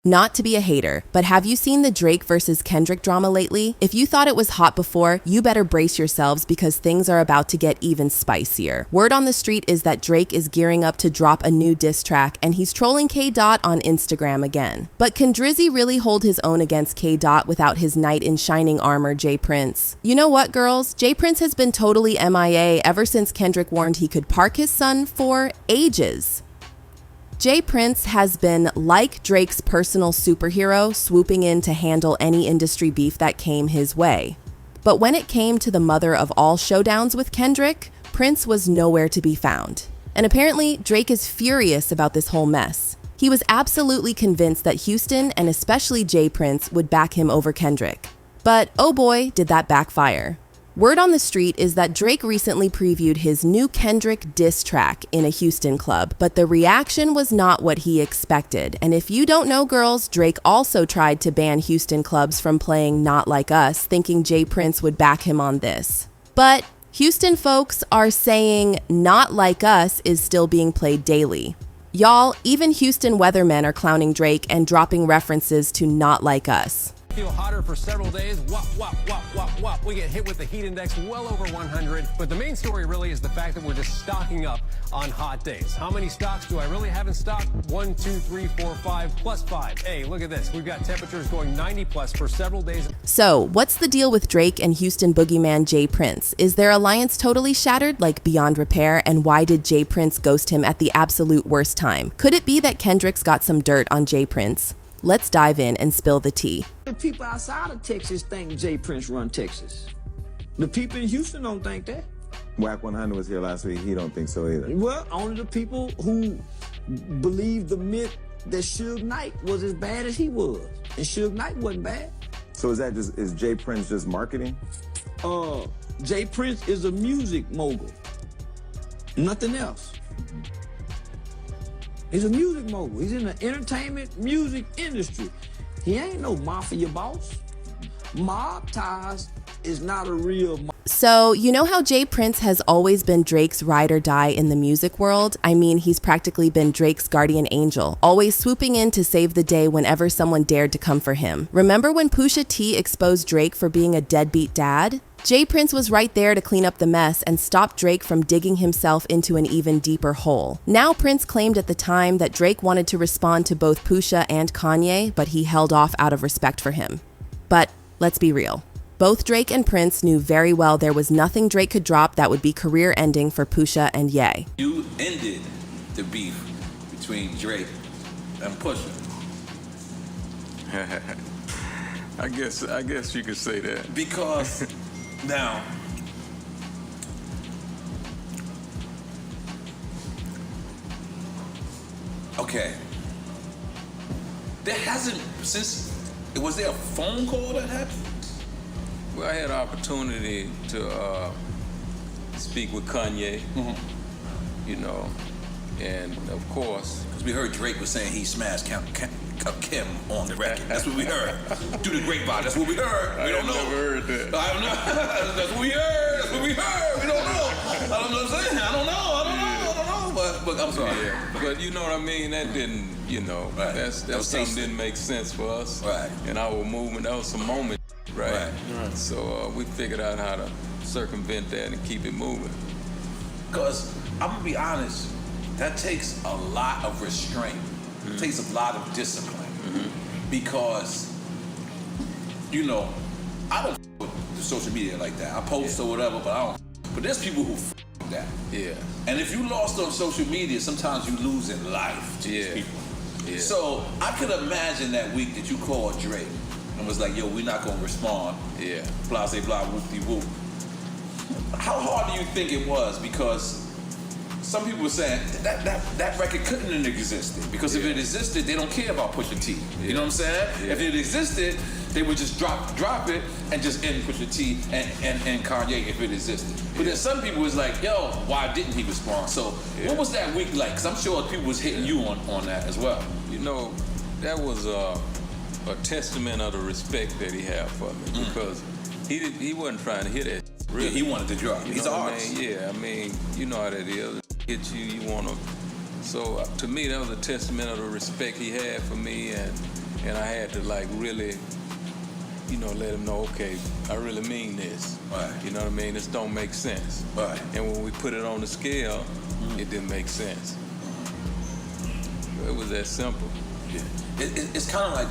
Not to be a hater, but have you seen the Drake versus Kendrick drama lately? If you thought it was hot before, you better brace yourselves because things are about to get even spicier. Word on the street is that Drake is gearing up to drop a new diss track and he's trolling K. Dot on Instagram again. But can Drizzy really hold his own against K. Dot without his knight in shining armor, J. Prince? You know what, girls? J. Prince has been totally MIA ever since Kendrick warned he could park his son for ages. J. Prince has been like Drake's personal superhero, swooping in to handle any industry beef that came his way. But when it came to the mother of all showdowns with Kendrick, Prince was nowhere to be found. And apparently, Drake is furious about this whole mess. He was absolutely convinced that Houston, and especially J. Prince, would back him over Kendrick. But oh boy, did that backfire. Word on the street is that Drake recently previewed his new Kendrick diss track in a Houston club, but the reaction was not what he expected. And if you don't know, girls, Drake also tried to ban Houston clubs from playing Not Like Us, thinking J. Prince would back him on this. But Houston folks are saying Not Like Us is still being played daily. Y'all, even Houston weathermen are clowning Drake and dropping references to Not Like Us. Feel hotter for several days. Wop. We get hit with the heat index well over 100. But the main story really is the fact that we're just stocking up on hot days. How many stocks do I really have in stock? 1, 2, 3, 4, 5, plus 5. Hey, look at this. We've got temperatures going 90 plus for several days. So, what's the deal with Drake and Houston boogeyman J. Prince? Is their alliance totally shattered, like beyond repair? And why did J. Prince ghost him at the absolute worst time? Could it be that Kendrick's got some dirt on J. Prince? Let's dive in and spill the tea. The people outside of Texas think J. Prince run Texas. The people in Houston don't think that. Whack 100 was here last week. He don't think so either. Well, only the people who believe the myth that Suge Knight was as bad as he was. And Suge Knight wasn't bad. So is J. Prince just marketing? J. Prince is a music mogul. Nothing else. He's a music mogul. He's in the entertainment music industry. He ain't no mafia boss. Mob ties is not a real mob. So, you know how J. Prince has always been Drake's ride or die in the music world? I mean, he's practically been Drake's guardian angel, always swooping in to save the day whenever someone dared to come for him. Remember when Nicki Tea exposed Drake for being a deadbeat dad? J. Prince was right there to clean up the mess and stop Drake from digging himself into an even deeper hole. Now, Prince claimed at the time that Drake wanted to respond to both Pusha and Kanye, but he held off out of respect for him. But let's be real. Both Drake and Prince knew very well there was nothing Drake could drop that would be career-ending for Pusha and Ye. You ended the beef between Drake and Pusha. I guess you could say that. Because now, okay, there hasn't, was there a phone call that happened? Well, I had an opportunity to speak with Kanye, you know, and of course. Because we heard Drake was saying he smashed Kim on the record. That's what we heard. Through the grapevine, that's what we heard. We don't know. Never heard that. I don't know. That's what we heard. That's what we heard. We don't know. I don't know what I'm saying. I don't know. But I'm sorry. Yeah. But you know what I mean? That didn't, you know, right. That something didn't make sense for us. Right. In our movement, that was some moment, right? Right. So we figured out how to circumvent that and keep it moving. Because I'm gonna be honest, that takes a lot of restraint. It takes a lot of discipline. Because, you know, I don't with the social media like that. I post or whatever, but I don't. But there's people who with that. Yeah. And if you lost on social media, sometimes you lose in life to these people. Yeah. So I could imagine that week that you called Drake and was like, yo, we're not gonna respond. Yeah. Blah, say blah, whoop-de-whoop. How hard do you think it was? Because some people were saying that record couldn't have existed. Because if it existed, they don't care about Pusha T. You know what I'm saying? Yeah. If it existed, they would just drop it and just end Pusha T and Kanye if it existed. But then some people was like, yo, why didn't he respond? So what was that week like? Because I'm sure people was hitting you on that as well. You know, that was a testament of the respect that he had for me. Because he wasn't trying to hit it. Really. Yeah, he wanted to drop. He's an artist. Yeah, I mean, you know how that is. Hit you want to. So to me, that was a testament of the respect he had for me, and and I had to like really, you know, let him know, okay, I really mean this. Right. You know what I mean? This don't make sense. Right. And when we put it on the scale, it didn't make sense. It was that simple. Yeah. It's kind of like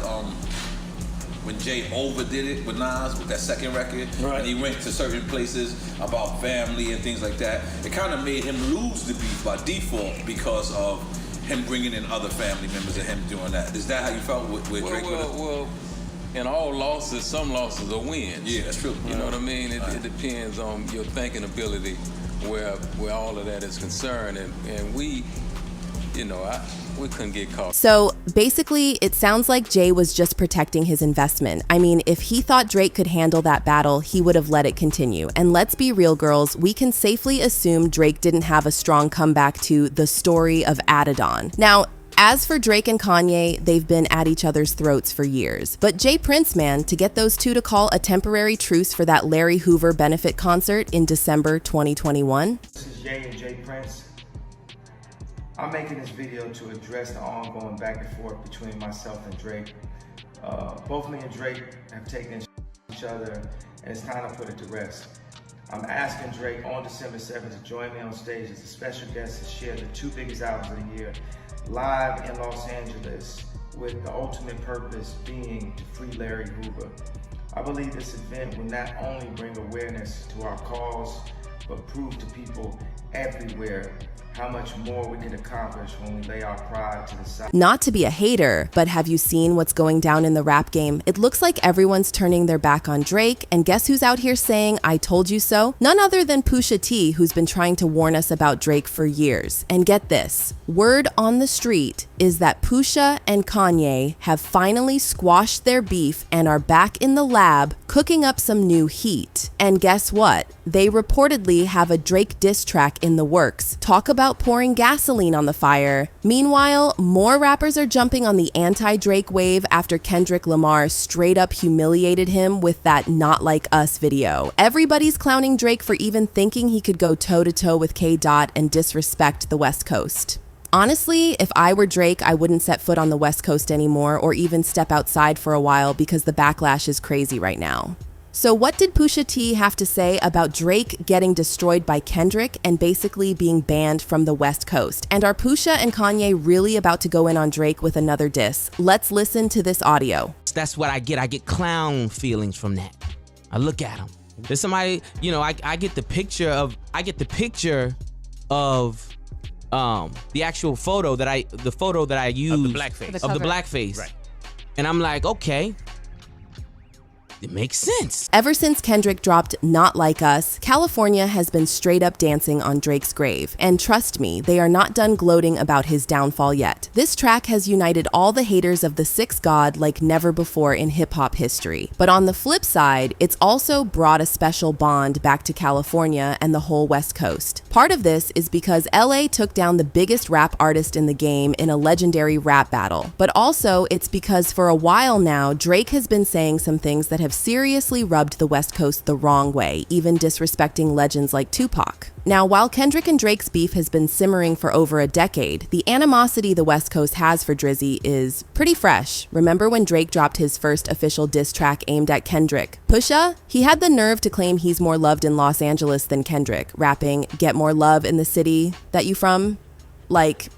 when Jay overdid it with Nas with that second record, and he went to certain places about family and things like that. It kind of made him lose the beef by default because of him bringing in other family members and him doing that. Is that how you felt with Drake? Well, in all losses, some losses are wins. Yeah, that's true. You know what I mean? It depends on your thinking ability where all of that is concerned. And we, you know, we couldn't get caught. So basically, it sounds like Jay was just protecting his investment. I mean, if he thought Drake could handle that battle, he would have let it continue. And let's be real, girls, we can safely assume Drake didn't have a strong comeback to the story of Adidon. Now, as for Drake and Kanye, they've been at each other's throats for years. But Jay Prince, man, to get those two to call a temporary truce for that Larry Hoover benefit concert in December 2021. This is Jay and Jay Prince. I'm making this video to address the ongoing back and forth between myself and Drake. Both me and Drake have taken each other, and it's time to put it to rest. I'm asking Drake on December 7th to join me on stage as a special guest to share the two biggest albums of the year live in Los Angeles, with the ultimate purpose being to free Larry Hoover. I believe this event will not only bring awareness to our cause, but prove to people everywhere how much more we can accomplish when we lay our pride to the side. Not to be a hater, but have you seen what's going down in the rap game? It looks like everyone's turning their back on Drake, and guess who's out here saying, I told you so? None other than Pusha T, who's been trying to warn us about Drake for years. And get this, word on the street is that Pusha and Kanye have finally squashed their beef and are back in the lab cooking up some new heat. And guess what? They reportedly have a Drake diss track in the works. Talk about pouring gasoline on the fire. Meanwhile, more rappers are jumping on the anti-Drake wave after Kendrick Lamar straight up humiliated him with that Not Like Us video. Everybody's clowning Drake for even thinking he could go toe-to-toe with K. Dot and disrespect the West Coast. Honestly, if I were Drake, I wouldn't set foot on the West Coast anymore or even step outside for a while because the backlash is crazy right now. So what did Pusha T have to say about Drake getting destroyed by Kendrick and basically being banned from the West Coast? And are Pusha and Kanye really about to go in on Drake with another diss? Let's listen to this audio. That's what I get. I get clown feelings from that. I look at him. There's somebody, you know, I get the picture of the actual photo that I used of the blackface. Of the blackface. Right. And I'm like, okay. It makes sense. Ever since Kendrick dropped Not Like Us, California has been straight up dancing on Drake's grave. And trust me, they are not done gloating about his downfall yet. This track has united all the haters of the Sixth God like never before in hip-hop history. But on the flip side, it's also brought a special bond back to California and the whole West Coast. Part of this is because LA took down the biggest rap artist in the game in a legendary rap battle. But also, it's because for a while now, Drake has been saying some things that have seriously rubbed the West Coast the wrong way, even disrespecting legends like Tupac. Now, while Kendrick and Drake's beef has been simmering for over a decade, the animosity the West Coast has for Drizzy is pretty fresh. Remember when Drake dropped his first official diss track aimed at Kendrick? Pusha? He had the nerve to claim he's more loved in Los Angeles than Kendrick, rapping, "Get more love in the city that you from?" Like,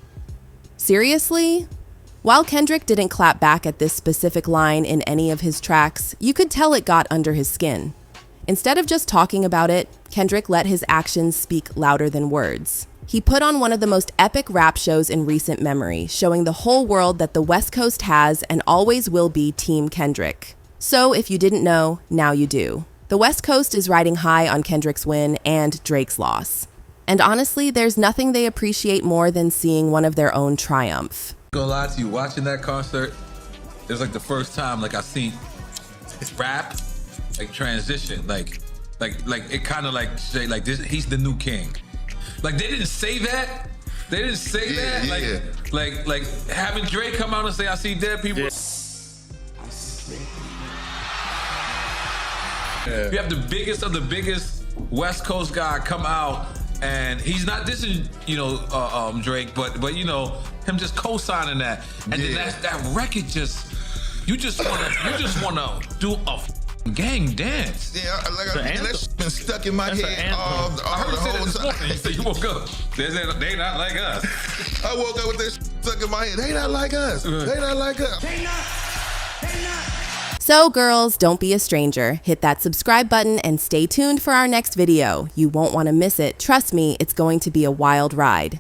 seriously? While Kendrick didn't clap back at this specific line in any of his tracks, you could tell it got under his skin. Instead of just talking about it, Kendrick let his actions speak louder than words. He put on one of the most epic rap shows in recent memory, showing the whole world that the West Coast has and always will be Team Kendrick. So if you didn't know, now you do. The West Coast is riding high on Kendrick's win and Drake's loss. And honestly, there's nothing they appreciate more than seeing one of their own triumph. Gonna lie to you, watching that concert, it was like the first time like I seen his rap like transition, like it kind of like say like this, he's the new king. Like they didn't say that. They didn't say that. Like having Drake come out and say I see dead people. You have the biggest of the biggest West Coast guy come out, and he's not dissing, you know, Drake, but you know, him just co-signing that, and then that record just You just wanna do a gang dance. Yeah, that shit been stuck in my head all the I heard you say whole that this time. morning. You said you woke up. They not like us. I woke up with this stuck in my head. They not like us. They not like us. So girls, don't be a stranger. Hit that subscribe button and stay tuned for our next video. You won't want to miss it. Trust me, it's going to be a wild ride.